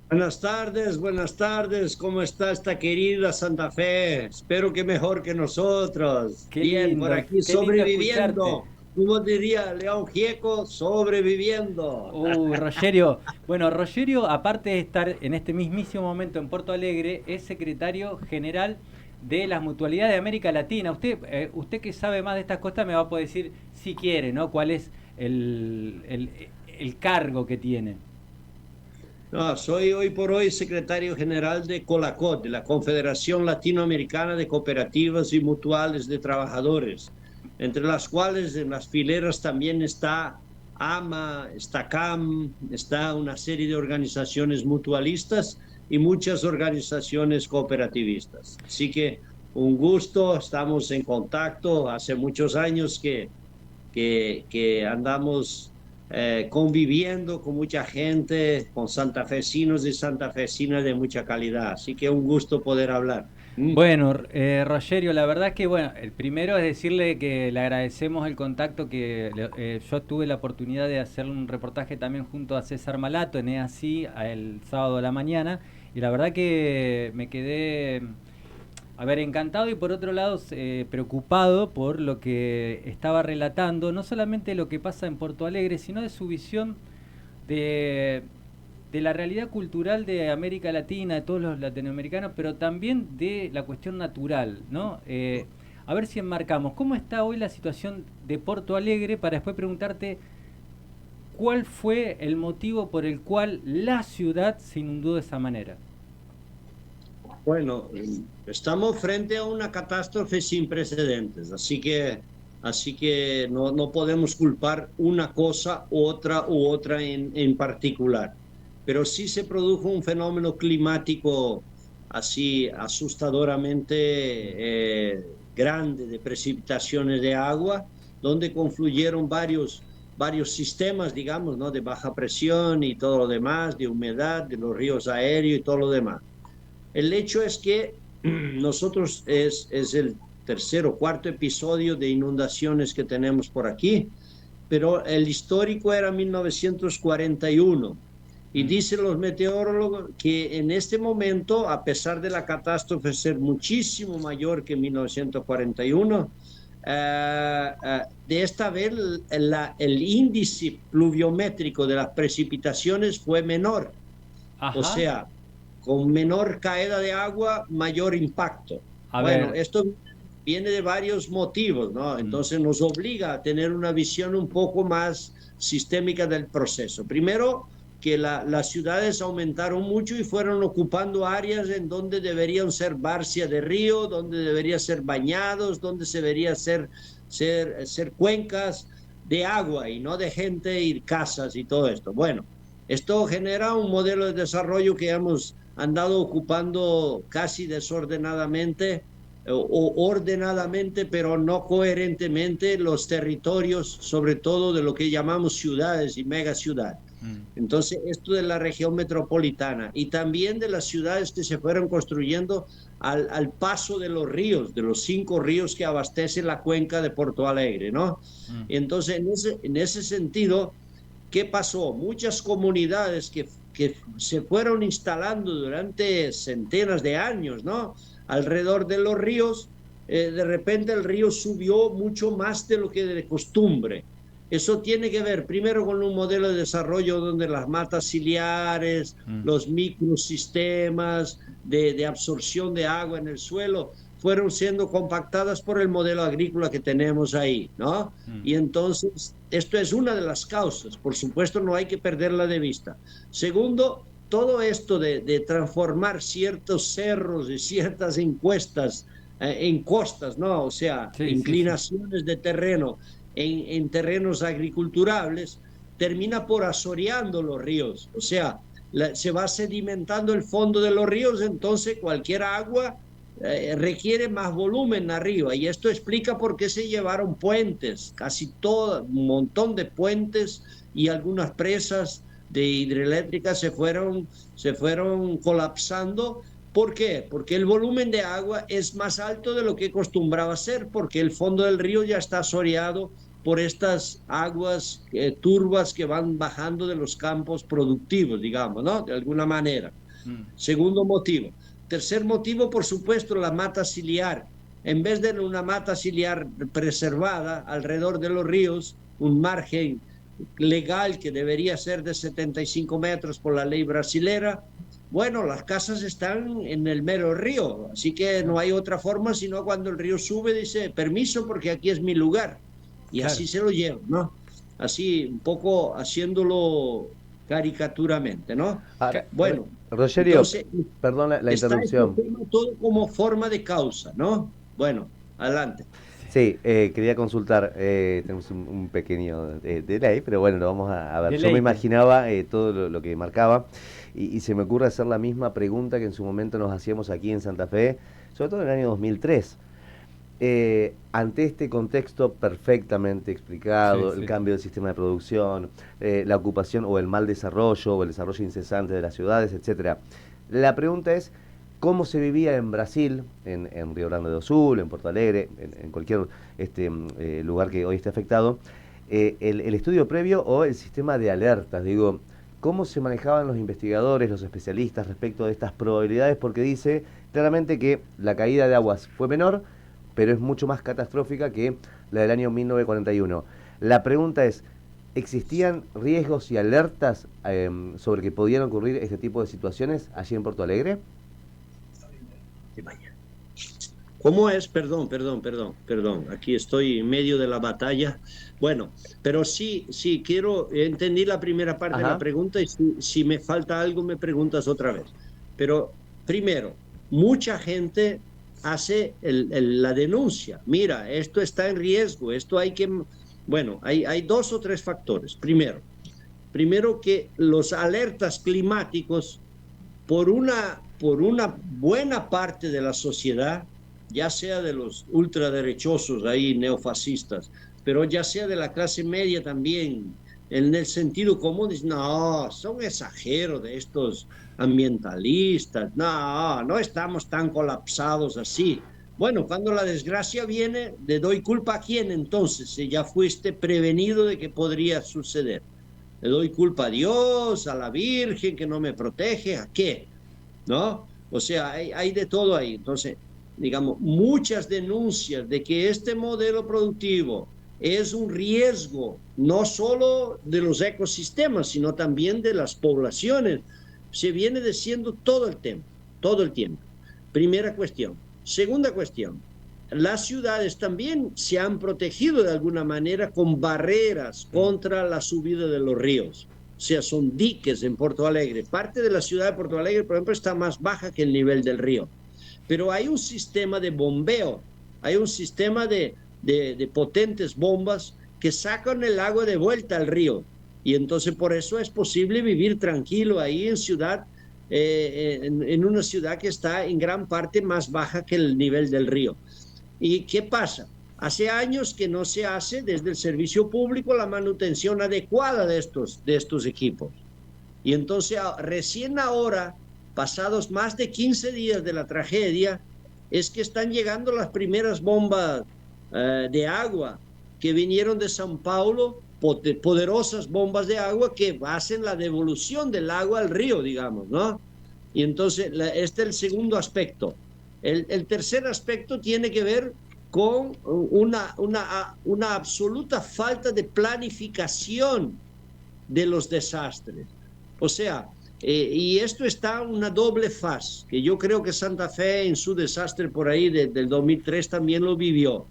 Buenas tardes, ¿cómo está esta querida Santa Fe? Espero que mejor que nosotros. Bien, por aquí Qué lindo escucharte. sobreviviendo. ¿Cómo diría León Gieco? Sobreviviendo. Rogerio. Bueno, Rogerio, aparte de estar en este mismísimo momento en Porto Alegre, es secretario general de las mutualidades de América Latina. Usted que sabe más de estas cosas me va a poder decir, si quiere, ¿no? ¿Cuál es el cargo que tiene? No, soy hoy por hoy secretario general de COLACOT, de la Confederación Latinoamericana de Cooperativas y Mutuales de Trabajadores, entre las cuales en las fileras también está AMA, está CAM, está una serie de organizaciones mutualistas y muchas organizaciones cooperativistas. Así que un gusto, estamos en contacto, hace muchos años que andamos conviviendo con mucha gente, con santafesinos y santafesinas de mucha calidad. Así que un gusto poder hablar. ¿Mm? Bueno, Rogerio, la verdad que, bueno, el primero es decirle que le agradecemos el contacto yo tuve la oportunidad de hacer un reportaje también junto a César Malato en EASI el sábado a la mañana y la verdad que me quedé, a ver, encantado y por otro lado preocupado por lo que estaba relatando, no solamente lo que pasa en Porto Alegre, sino de su visión de, de la realidad cultural de América Latina, de todos los latinoamericanos, pero también de la cuestión natural, ¿no? A ver si enmarcamos, ¿cómo está hoy la situación de Porto Alegre? Para después preguntarte cuál fue el motivo por el cual la ciudad se inundó de esa manera. Bueno, estamos frente a una catástrofe sin precedentes, así que no podemos culpar una cosa u otra en particular. Pero sí se produjo un fenómeno climático así asustadoramente grande de precipitaciones de agua, donde confluyeron varios sistemas, digamos, ¿no? De baja presión y todo lo demás, de humedad, de los ríos aéreos y todo lo demás. El hecho es que nosotros es el tercer o cuarto episodio de inundaciones que tenemos por aquí, pero el histórico era 1941. Y Mm. dicen los meteorólogos que en este momento, a pesar de la catástrofe ser muchísimo mayor que en 1941, de esta vez el índice pluviométrico de las precipitaciones fue menor. O Ajá, sea, con menor caída de agua, mayor impacto. a Bueno, ver, esto viene de varios motivos, ¿no? mm, Entonces nos obliga a tener una visión un poco más sistémica del proceso. Primero, que las ciudades aumentaron mucho y fueron ocupando áreas en donde deberían ser barcia de río, donde deberían ser bañados, donde se debería ser cuencas de agua y no de gente y casas y todo esto. Bueno, esto genera un modelo de desarrollo que hemos andado ocupando casi desordenadamente o ordenadamente, pero no coherentemente los territorios, sobre todo de lo que llamamos ciudades y megaciudades. mm, Entonces, esto de la región metropolitana y también de las ciudades que se fueron construyendo al paso de los ríos, de los 5 ríos que abastecen la cuenca de Porto Alegre, ¿no? mm. Entonces, en ese sentido, ¿qué pasó? Muchas comunidades que se fueron instalando durante centenas de años, ¿no? Alrededor de los ríos, de repente el río subió mucho más de lo que de costumbre. Eso tiene que ver primero con un modelo de desarrollo donde las matas ciliares, Mm, los microsistemas de absorción de agua en el suelo fueron siendo compactadas por el modelo agrícola que tenemos ahí, ¿no? mm. Y entonces, esto es una de las causas, por supuesto, no hay que perderla de vista. Segundo, todo esto de transformar ciertos cerros y ciertas encuestas en costas, ¿no? O sea, Sí, sí, sí. inclinaciones de terreno en terrenos agriculturables, termina por asoreando los ríos. O sea, se va sedimentando el fondo de los ríos, entonces cualquier agua requiere más volumen arriba y esto explica por qué se llevaron puentes, casi todo, un montón de puentes y algunas presas de hidroeléctricas se fueron colapsando. ¿Por qué? Porque el volumen de agua es más alto de lo que acostumbraba ser, porque el fondo del río ya está soreado por estas aguas turbas que van bajando de los campos productivos, digamos, ¿no? De alguna manera. Segundo motivo. Tercer motivo, por supuesto, la mata ciliar. En vez de una mata ciliar preservada alrededor de los ríos, un margen legal que debería ser de 75 metros por la ley brasilera, bueno, las casas están en el mero río, así que no hay otra forma sino cuando el río sube, dice, permiso porque aquí es mi lugar. Y claro, así se lo llevan, ¿no? Así, un poco haciéndolo caricaturamente, ¿no? Bueno, Rogerio, entonces, perdón la interrupción. Todo como forma de causa, ¿no? Bueno, adelante. Sí, quería consultar, tenemos un pequeño delay, pero bueno, lo vamos a ver. Yo me imaginaba todo lo que marcaba y se me ocurre hacer la misma pregunta que en su momento nos hacíamos aquí en Santa Fe, sobre todo en el año 2003. Ante este contexto perfectamente explicado, el cambio del sistema de producción, la ocupación o el mal desarrollo o el desarrollo incesante de las ciudades, etcétera. La pregunta es, ¿cómo se vivía en Brasil, en Río Grande do Sul, en Porto Alegre, en cualquier lugar que hoy esté afectado, el estudio previo o el sistema de alertas? Digo, ¿cómo se manejaban los investigadores, los especialistas respecto de estas probabilidades? Porque dice claramente que la caída de aguas fue menor, pero es mucho más catastrófica que la del año 1941. La pregunta es, ¿existían riesgos y alertas sobre que podían ocurrir este tipo de situaciones allí en Porto Alegre? ¿Cómo es? Perdón. Aquí estoy en medio de la batalla. Bueno, pero sí, entendí la primera parte de la pregunta y si me falta algo me preguntas otra vez. Pero primero, mucha gente hace la denuncia. Mira, esto está en riesgo, esto hay que... Bueno, hay dos o tres factores. Primero que los alertas climáticos, por una buena parte de la sociedad, ya sea de los ultraderechosos ahí, neofascistas, pero ya sea de la clase media también, en el sentido común, dicen, no, son exageros de estos ambientalistas, no estamos tan colapsados así. Bueno, cuando la desgracia viene, ¿le doy culpa a quién entonces? Si ya fuiste prevenido de que podría suceder. ¿Le doy culpa a Dios, a la Virgen que no me protege? ¿A qué? ¿No? O sea, hay de todo ahí. Entonces, digamos, muchas denuncias de que este modelo productivo es un riesgo, no solo de los ecosistemas, sino también de las poblaciones, se viene diciendo todo el tiempo. Primera cuestión. Segunda cuestión, las ciudades también se han protegido de alguna manera con barreras contra la subida de los ríos. O sea, son diques en Porto Alegre. Parte de la ciudad de Porto Alegre, por ejemplo, está más baja que el nivel del río. Pero hay un sistema de bombeo, hay un sistema de potentes bombas que sacan el agua de vuelta al río. Y entonces por eso es posible vivir tranquilo ahí en una ciudad que está en gran parte más baja que el nivel del río. ¿Y qué pasa? Hace años que no se hace desde el servicio público la manutención adecuada de estos equipos. Y entonces recién ahora, pasados más de 15 días de la tragedia, es que están llegando las primeras bombas de agua que vinieron de São Paulo, poderosas bombas de agua que hacen la devolución del agua al río, digamos, ¿no? Y entonces este es el segundo aspecto. El tercer aspecto tiene que ver con una absoluta falta de planificación de los desastres. O sea, y esto está una doble faz, que yo creo que Santa Fe en su desastre por ahí del 2003 también lo vivió.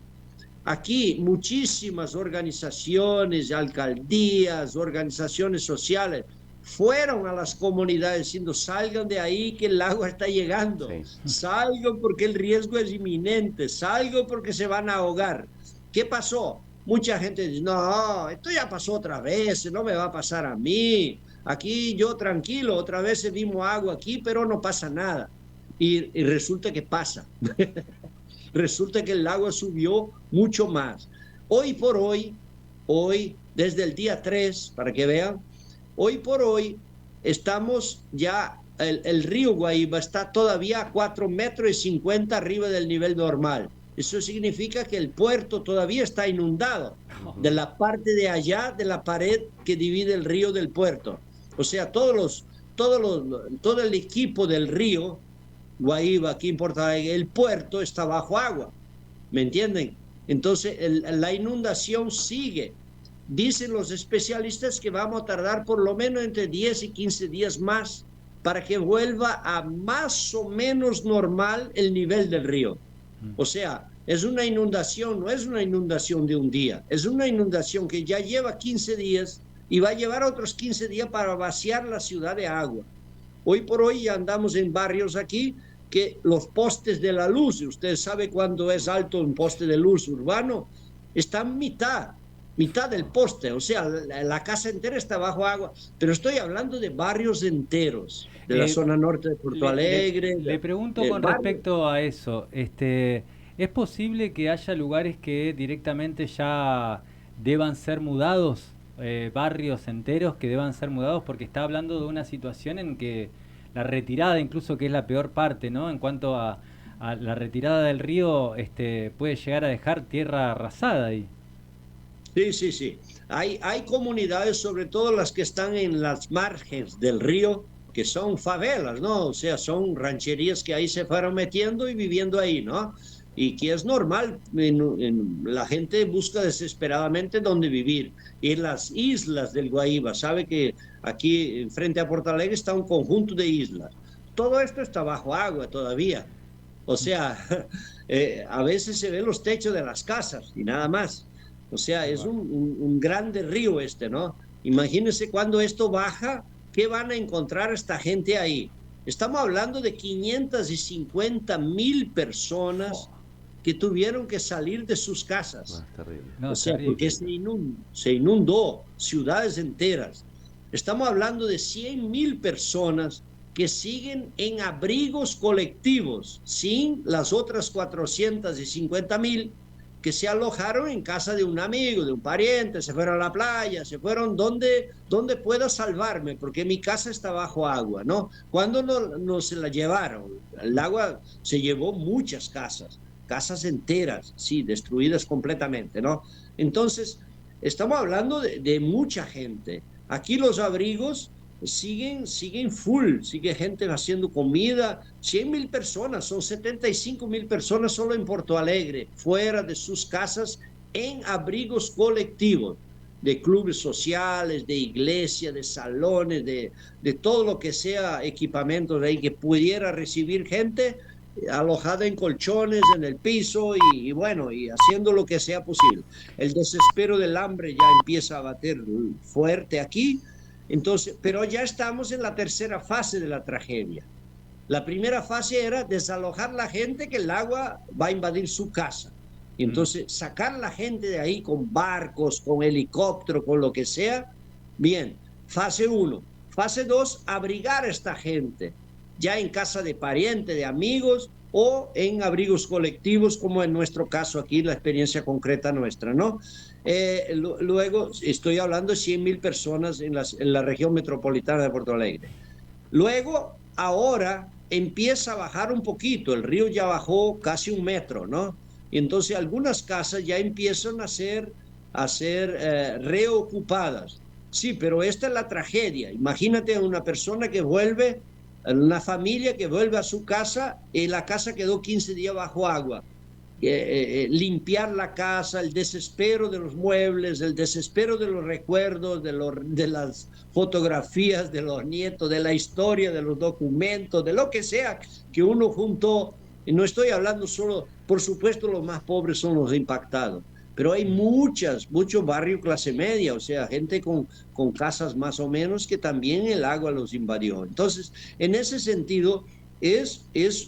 Aquí muchísimas organizaciones, alcaldías, organizaciones sociales fueron a las comunidades diciendo salgan de ahí que el agua está llegando, salgan porque el riesgo es inminente, salgan porque se van a ahogar. ¿Qué pasó? Mucha gente dice, no, esto ya pasó otra vez, no me va a pasar a mí, aquí yo tranquilo, otra vez vimos agua aquí, pero no pasa nada. Y resulta que pasa. Resulta que el agua subió mucho más. Hoy por hoy, desde el día 3, para que vean, hoy por hoy estamos ya, el río Guaíba está todavía a 4,50 metros arriba del nivel normal. Eso significa que el puerto todavía está inundado, de la parte de allá de la pared que divide el río del puerto. O sea, todo el equipo del río Guaíba, aquí en Porto Alegre, el puerto está bajo agua, ¿me entienden? Entonces la inundación sigue. Dicen los especialistas que vamos a tardar por lo menos entre 10 y 15 días más para que vuelva a más o menos normal el nivel del río. O sea, es una inundación, no es una inundación de un día, es una inundación que ya lleva 15 días y va a llevar otros 15 días para vaciar la ciudad de agua. Hoy por hoy ya andamos en barrios aquí que los postes de la luz, usted sabe cuándo es alto un poste de luz urbano, están mitad del poste, o sea, la casa entera está bajo agua, pero estoy hablando de barrios enteros, de la zona norte de Porto Alegre. Le pregunto con respecto a eso, ¿es posible que haya lugares que directamente ya deban ser mudados, barrios enteros que deban ser mudados? Porque está hablando de una situación en que la retirada, incluso que es la peor parte, ¿no? En cuanto a la retirada del río, puede llegar a dejar tierra arrasada ahí. Sí. Hay comunidades, sobre todo las que están en las márgenes del río, que son favelas, ¿no? O sea, son rancherías que ahí se fueron metiendo y viviendo ahí, ¿no? Y que es normal, la gente busca desesperadamente dónde vivir. Y en las islas del Guaíba, sabe que aquí frente a Porto Alegre está un conjunto de islas. Todo esto está bajo agua todavía. O sea, a veces se ven los techos de las casas y nada más. O sea, es un grande río ¿no? Imagínense cuando esto baja, ¿qué van a encontrar esta gente ahí? Estamos hablando de 550,000 personas que tuvieron que salir de sus casas. O sea, porque se inundó ciudades enteras. Estamos hablando de 100,000 personas que siguen en abrigos colectivos, sin las otras 450,000 que se alojaron en casa de un amigo, de un pariente, se fueron a la playa, se fueron donde pueda salvarme, porque mi casa está bajo agua, ¿no? ¿Cuándo no se la llevaron? El agua se llevó muchas casas enteras, sí, destruidas completamente, ¿no? Entonces, estamos hablando de mucha gente. Aquí los abrigos siguen full, sigue gente haciendo comida, 100,000 personas, son 75,000 personas solo en Porto Alegre, fuera de sus casas, en abrigos colectivos, de clubes sociales, de iglesia, de salones, de todo lo que sea equipamientos ahí que pudiera recibir gente alojada en colchones, en el piso y bueno, y haciendo lo que sea posible. El desespero del hambre ya empieza a bater fuerte aquí. Entonces, pero ya estamos en la tercera fase de la tragedia. La primera fase era desalojar la gente que el agua va a invadir su casa. Y entonces sacar la gente de ahí con barcos, con helicóptero, con lo que sea. Bien, fase 1. Fase 2, abrigar a esta gente, ya en casa de parientes, de amigos o en abrigos colectivos, como en nuestro caso aquí, la experiencia concreta nuestra, ¿no? Luego, estoy hablando de 100,000 personas en la región metropolitana de Porto Alegre. Luego, ahora empieza a bajar un poquito, el río ya bajó casi 1 metro, ¿no? Y entonces algunas casas ya empiezan a ser reocupadas. Sí, pero esta es la tragedia. Imagínate a una persona que vuelve, una familia que vuelve a su casa y la casa quedó 15 días bajo agua. Limpiar la casa, el desespero de los muebles, el desespero de los recuerdos, de las fotografías de los nietos, de la historia, de los documentos, de lo que sea que uno juntó. Y no estoy hablando solo, por supuesto los más pobres son los impactados, pero hay muchos barrios clase media, o sea, gente con casas más o menos que también el agua los invadió. Entonces, en ese sentido, es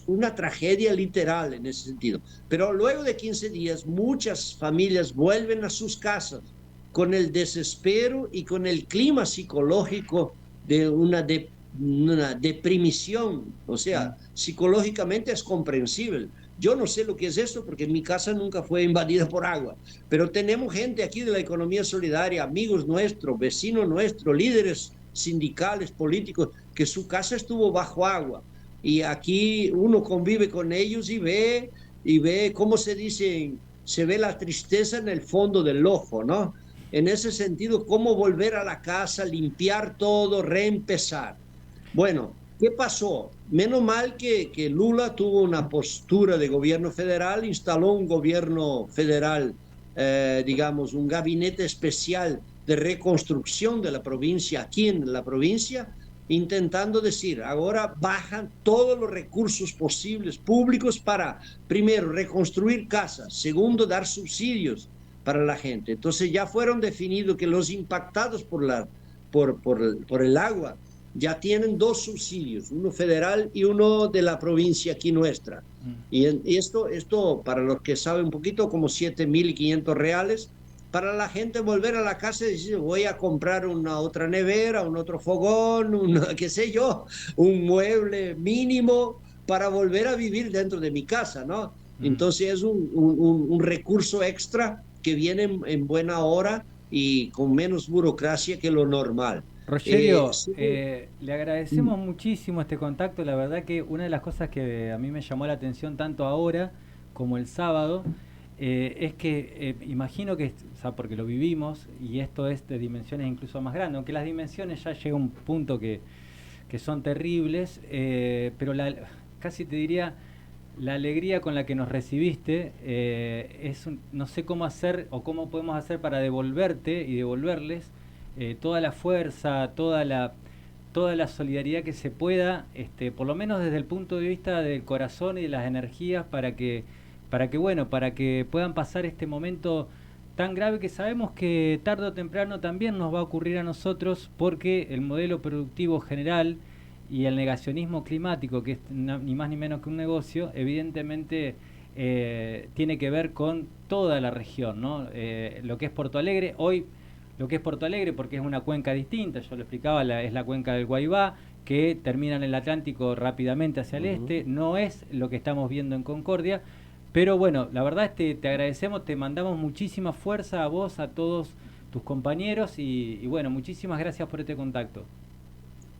una tragedia literal en ese sentido. Pero luego de 15 días, muchas familias vuelven a sus casas con el desespero y con el clima psicológico de una deprimición. O sea, psicológicamente es comprensible. Yo no sé lo que es esto porque mi casa nunca fue invadida por agua, pero tenemos gente aquí de la economía solidaria, amigos nuestros, vecinos nuestros, líderes sindicales, políticos, que su casa estuvo bajo agua. Y aquí uno convive con ellos y ve y ve, ¿cómo se dice? Se ve la tristeza en el fondo del ojo, ¿no? En ese sentido, ¿cómo volver a la casa, limpiar todo, reempezar? Bueno, ¿qué pasó? Menos mal que Lula tuvo una postura de gobierno federal, instaló un gobierno federal, digamos, un gabinete especial de reconstrucción de la provincia, aquí en la provincia, intentando decir, ahora bajan todos los recursos posibles públicos para, primero, reconstruir casas, segundo, dar subsidios para la gente. Entonces ya fueron definidos que los impactados por el agua ya tienen dos subsidios, uno federal y uno de la provincia aquí nuestra. Y esto, para los que saben un poquito, como 7.500 reales, para la gente volver a la casa y decir, voy a comprar una otra nevera, un otro fogón, qué sé yo, un mueble mínimo para volver a vivir dentro de mi casa, ¿no? Entonces es un recurso extra que viene en buena hora y con menos burocracia que lo normal. Rogerio, le agradecemos muchísimo este contacto. La verdad que una de las cosas que a mí me llamó la atención tanto ahora como el sábado es que imagino que, o sea, porque lo vivimos y esto es de dimensiones incluso más grandes, aunque las dimensiones ya llega a un punto que son terribles, pero casi te diría la alegría con la que nos recibiste no sé cómo hacer o cómo podemos hacer para devolverte y devolverles toda la fuerza, toda la solidaridad que se pueda, por lo menos desde el punto de vista del corazón y de las energías para que puedan pasar este momento tan grave que sabemos que tarde o temprano también nos va a ocurrir a nosotros, porque el modelo productivo general y el negacionismo climático, que es ni más ni menos que un negocio, evidentemente tiene que ver con toda la región, ¿no? Lo que es Porto Alegre hoy, porque es una cuenca distinta, yo lo explicaba, es la cuenca del Guaivá, que termina en el Atlántico rápidamente hacia el este, no es lo que estamos viendo en Concordia, pero bueno, la verdad te agradecemos, te mandamos muchísima fuerza a vos, a todos tus compañeros y bueno, muchísimas gracias por este contacto.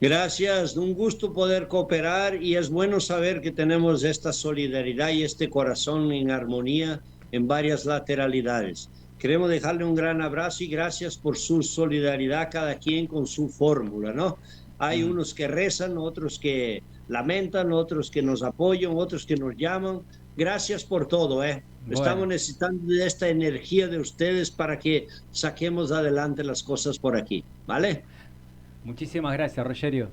Gracias, un gusto poder cooperar y es bueno saber que tenemos esta solidaridad y este corazón en armonía en varias lateralidades. Queremos dejarle un gran abrazo y gracias por su solidaridad, cada quien con su fórmula, ¿no? Hay unos que rezan, otros que lamentan, otros que nos apoyan, otros que nos llaman. Gracias por todo, ¿eh? Bueno. Estamos necesitando de esta energía de ustedes para que saquemos adelante las cosas por aquí, ¿vale? Muchísimas gracias, Rogerio.